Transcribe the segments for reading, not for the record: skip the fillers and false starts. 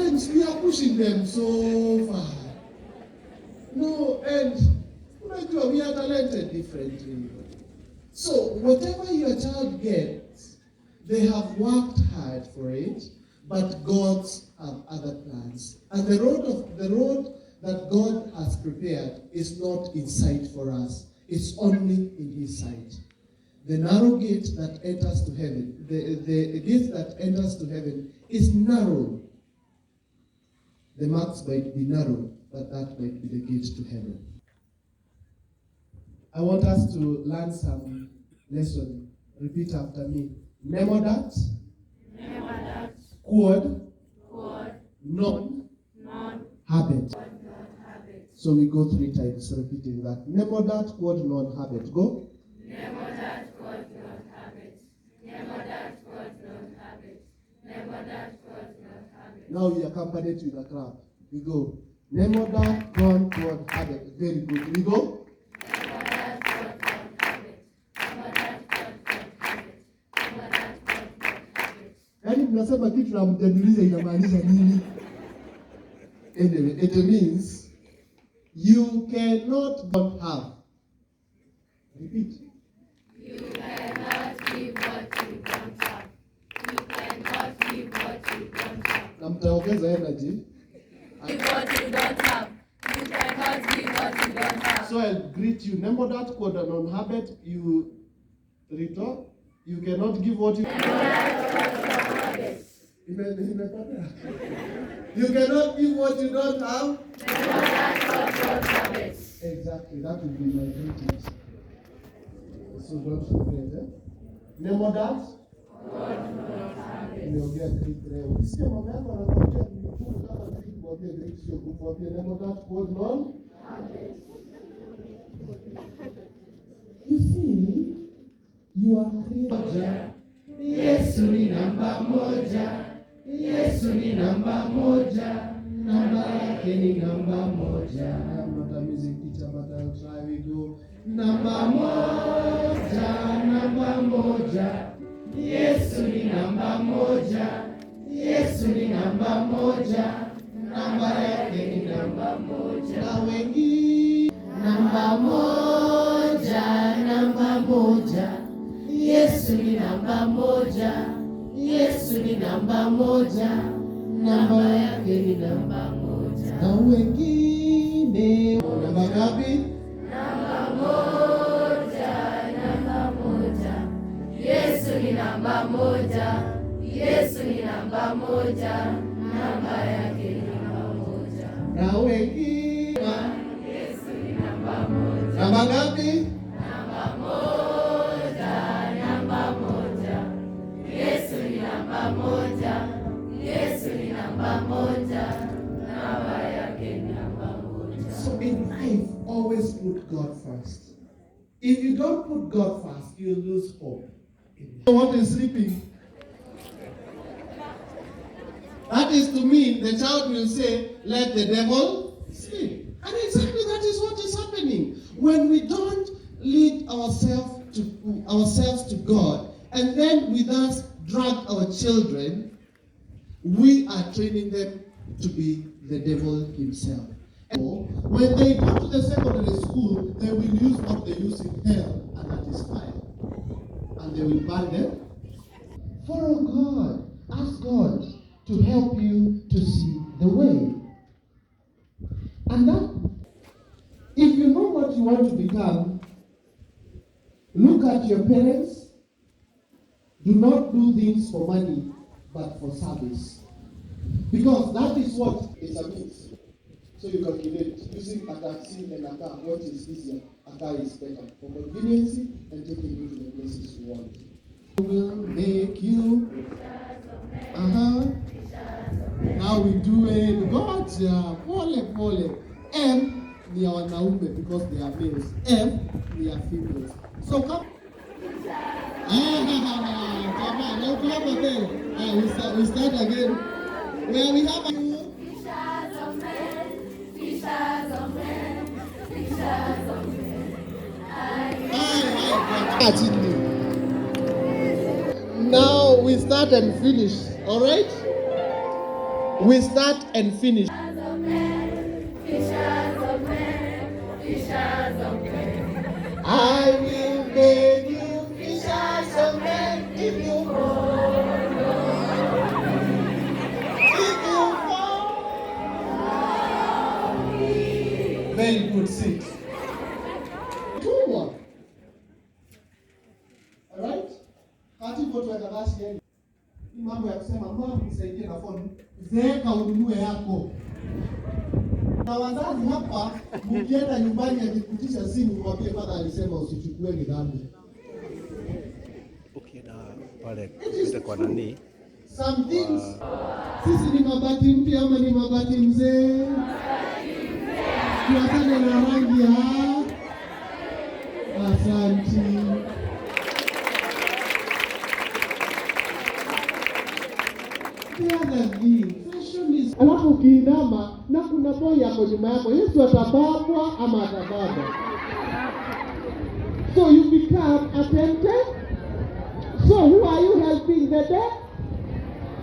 times we are pushing them so far. No, and we are talented differently. So whatever your child gets, they have worked hard for it, but God's have other plans. And the road that God has prepared is not in sight for us. It's only in His sight. The narrow gate that enters to heaven, the gate that enters to heaven is narrow. The marks might be narrow, but that might be the gate to heaven. I want us to learn some lesson. Repeat after me. Nemodat. Quod. Non. Habet. So we go 3 times repeating that. Nemodat quod non habet. Go. Nemodat quod non habet. Nemodat quod non habet. Nemodat quod non habet. Now we accompany it with a clap. We go. Nemodat non quod habet. Very good. We go. Yaani mnasema kitu na mjadiliza inamaanisha nini? Anyway, it means you cannot not have. Repeat. You cannot give what you don't have. You cannot give what you don't have. Na mtaongeza energy. Give what you don't have. You cannot give what you don't have. So I'll greet you. Remember that quote on habit. You return. You cannot give what you. You cannot give what you don't have. Exactly, that will be my greeting. So don't forget, eh? Nemo that? Nimeongea Greek leo. Ukisikia mama yako anakuambia mkuu kama Greek mwambie Greek sio kumwambia nemo that quod non. You see, you are created. Yesu ni namba moja. Yesu ni namba moja. Namba yake ni namba moja. Matamizi kicha mata try we go. Namba moja, namba moja. Yesu ni namba moja. Yesu ni namba moja. Namba yake ni namba moja. Na wengi namba moja, namba moja. Yesu ni namba moja. Yesu ni namba moja. Namba yake ni namba moja. Na wengine namba ngapi? Namba moja, namba moja. Yesu ni namba moja. Yesu ni namba moja. Namba yake ni namba moja. Na wengine Yesu ni namba moja. namba ngapi? Namba moja, namba moja. Yesu ni namba moja. Yesu ni namba moja. Namba yake ni namba moja. So in life, always put God first. If you don't put God first, you lose hope. So what is sleeping? That is to mean the child will say, let the devil sleep. And exactly that is what is happening. When we don't lead ourselves to God, and then with us drag our children, we are training them to be the devil himself. When they go to the secondary school, they will use what they use in hell, and that is fire. And they will burn them. Follow God. Ask God to help you to see the way. And that, if you know what you want to become, look at your parents. Do not do things for money, but for service. Because that is what is a means. So you calculate using a taxi and a car, what is easier? A car is better for convenience and taking you to the places you want. Will make you. Now we do it. Goja, pole. M, they are wanaume because they are males. M, they are females. So come. Come on, no clap again. We start again. Where we have a Now we start and finish, all right? We start and finish. Fishers of men, fishers of men, fishers of men. I will make you fishers of men if you follow. If you follow me. Very good, sit. 2 more. Alright? Kati kwa tuweka basi yeni. Hii mambo ya kusema mama nisaidie na phone. Zeeka ununue yako. Na wazazi hapa mkienda nyumbani akikutisha simu mwambie baba alisema usichukue ni dhambi. Ukienda pale kupita kwa nani? Some things. Sisi ni mabati mpya ama ni mabati mzee? Tuachane na rangi ya. Asante. Alafu ukiinama na kuna boy yako nyuma yako, Yesu atababwa ama atababa. So you become attempted. So who are you helping, the devil?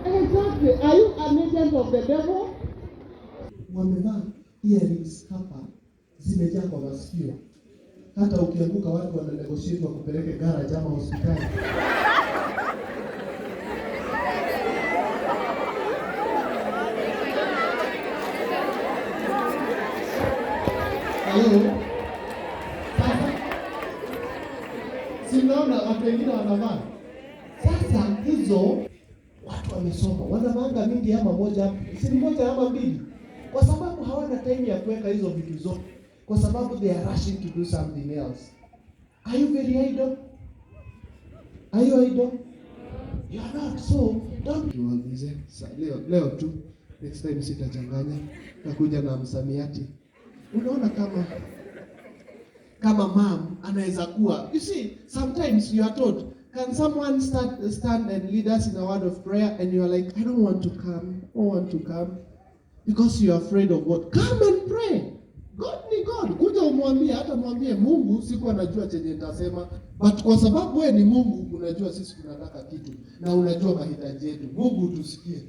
Exactly. Are you an agent of the devil? Wamevaa earrings hapa zimejaa kwa masikio. Hata ukianguka watu wana negotiate wakupeleke garage ama hospitali. Sasa sinaona watu wengine wanavaa. Sasa hizo watu wamesoma wanavanga mingi ama moja, si moja ama mbili, kwa sababu hawana time ya kuweka hizo vitu zote, kwa sababu they are rushing to do something else. Are you very idle? Are you idle? You are not. So don't tuanze leo tu, next time sitachanganya, takuja na msamiati. Unaona kama mom anaweza kuwa, you see, sometimes you are told, can someone stand and lead us in a word of prayer, and you are like, I don't want to come, because you are afraid of what? Come and pray. God ni God. Kuja umwambie, hata mwambie Mungu siku anajua chenye nitasema, but kwa sababu wewe ni Mungu, unajua sisi tunataka kitu na unajua mahitaji yetu. Mungu tusikie.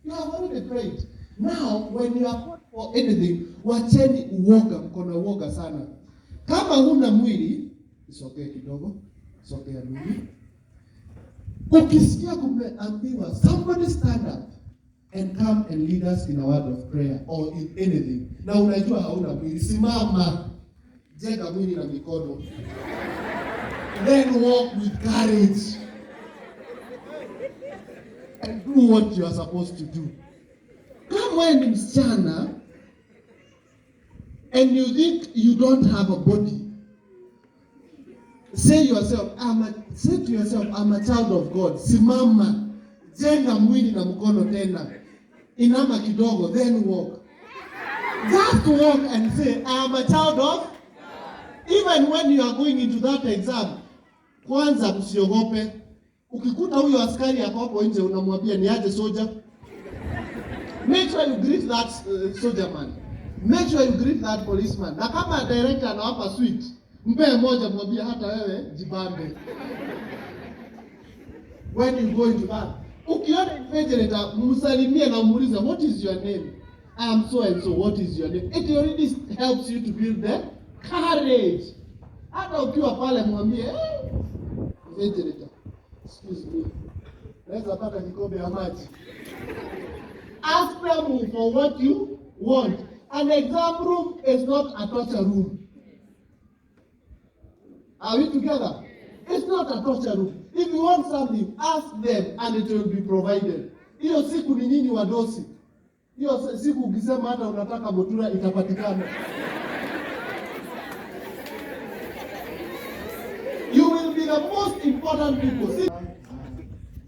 You have already prayed. Now, when you are called for anything, wacheni uoga, mkono uoga sana. Kama huna mwili, isogee kidogo, sogea mwili. Ukisikia kumeambiwa, somebody stand up and come and lead us in a word of prayer or in anything. Na unajua hauna mwili, simama. Jenga mwili na mikono. Then walk with courage. And do what you are supposed to do. Kama wewe ni msichana and you think you don't have a body, say to yourself, I'm a child of God. Simama, jenga mwili na mkono tena. Inama kidogo, then walk. Just walk and say, I am a child of God. Even when you are going into that exam, kwanza usiogope. Ukikuta huyo askari hapo nje unamwambia ni aje soldier. Make sure you greet that soldier man. Make sure you greet that policeman. Na kama director anawapa sweet, mpe moja mwambie hata wewe jibambe. When you go into that, ukiona invigilator msalimie na muulize, what is your name? I am so and so, what is your name? It already helps you to build the courage. Hata ukiwa pale mwambie, invigilator, excuse me, naweza pata kikombe ya maji. Ask them for what you want. An exam room is not a torture room. Are we together? It's not a torture room. If you want something, ask them and it will be provided. Hiyo siku ni nyinyi wadosi. Hiyo siku ukisema hata unataka motura itapatikana. You will be the most important people.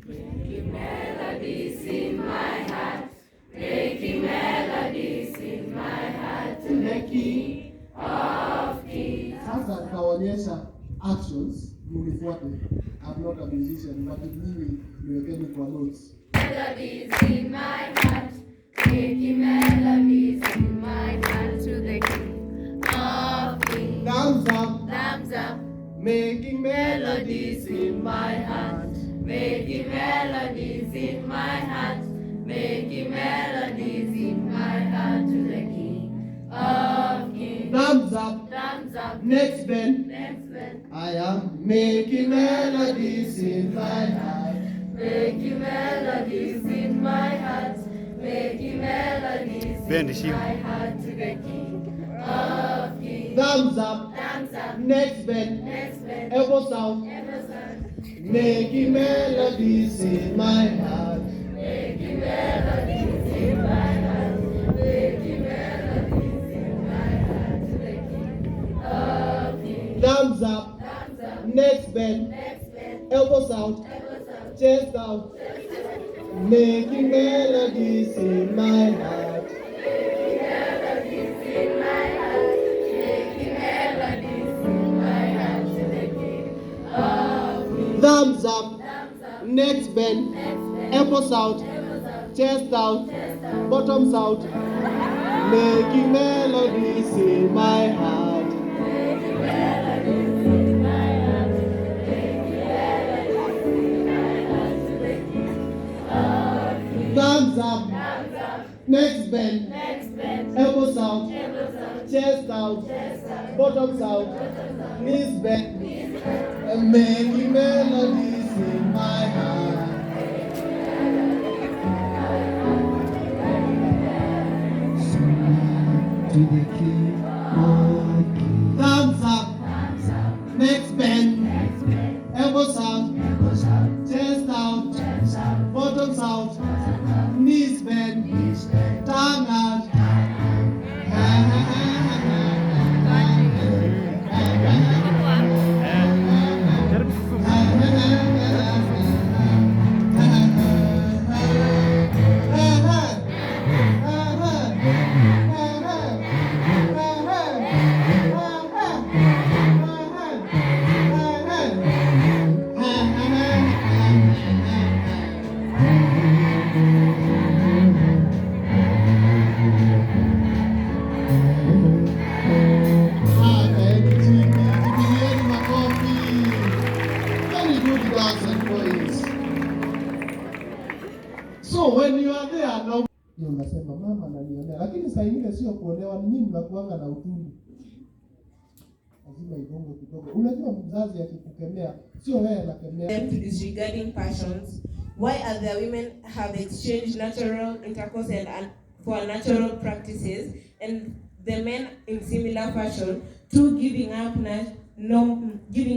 Making melodies in my heart, making melodies in my heart to the King of Kings. Sasa nitaonyesha actions mnifuate. I'm not a musician, but mimi niwekeni kwa notes. Melodies in my heart, making melodies in my heart to the King of Kings. Thumbs up. Thumbs up. Making Melodies in my heart, making melodies in my heart, making melodies in my heart to the King of Kings. Thumbs up. Thumbs up. Next bend. Next bend. I am making melodies in my heart. Making melodies in my heart. Making melodies Bend, in my heart to the King of Kings. Thumbs up. Thumbs up. Next bend. Next bend. Elbow south. Making melodies in my heart. Making melodies in my heart. Making melodies in my heart to the King of Kings. Thumbs up. Thumbs up. Next bend. Next bend. Elbow south. Chest out. Making melodies in my heart. Making melodies in my heart. Making melodies in my heart to the King of Kings. Thumbs up. Thumbs up. Next bend. Next bend. Elbows out. Elbows out. Chest out. Chest out. Bottoms out. Making melodies in my heart. Making melodies in my heart. Making melodies in my heart to the King of Kings. Thumbs up. Thumbs up. Next bend. Next bend. Elbows out. Elbows out. Chest out. Chest out. Bottoms out. Bottoms out. Knees bent. Knees bent. Making melodies in my heart. To the King of Kings. Thumbs up. Thumbs up. Next bend. Next bend. Elbows out. Elbows out. Chest out. Chest out. Bottoms out. Bottoms out. Knees bent. Knees bent. Tongue out. So when you are there now, ndio unasema mama ananionea, lakini saa ingine sio kuonewa, ni mimi mnakuanga na utundu. Lazima igongo kidogo. Unajua mzazi akikukemea sio wewe anakemea. Them to disregarding passions. Why are the women have exchanged natural intercourse and for natural practices, and the men in similar fashion, to giving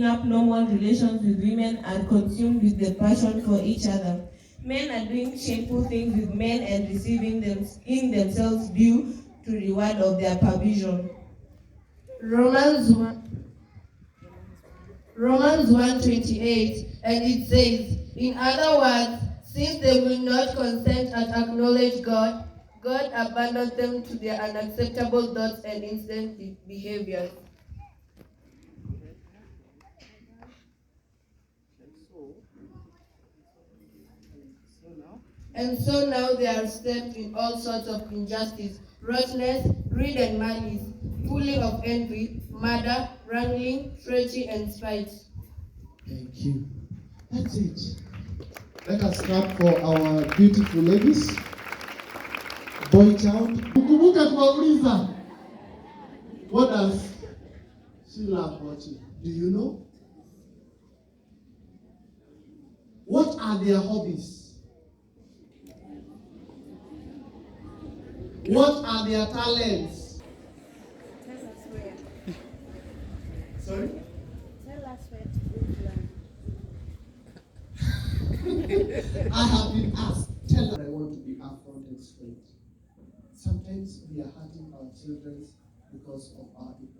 up normal relations with women are consumed with the passion for each other. Men are doing shameful things with men and receiving them in themselves due to reward of their provision. Romans 1:28, and it says, in other words, since they will not consent and acknowledge God, God abandoned them to their unacceptable thoughts and instant behaviors. And so now they are steeped in all sorts of injustice, rottenness, greed and malice, full of envy, murder, wrangling, treachery and spite. Thank you. That's it. Let us clap for our beautiful ladies. Boy child. Ukumbuke kuwauliza. What does she love watching? Do you know? What are their hobbies? What are their talents? Tell us where. Sorry? Tell us where to learn. I have been asked, tell them I want to be upfront and straight. Sometimes we are hurting our children because of our ignorance.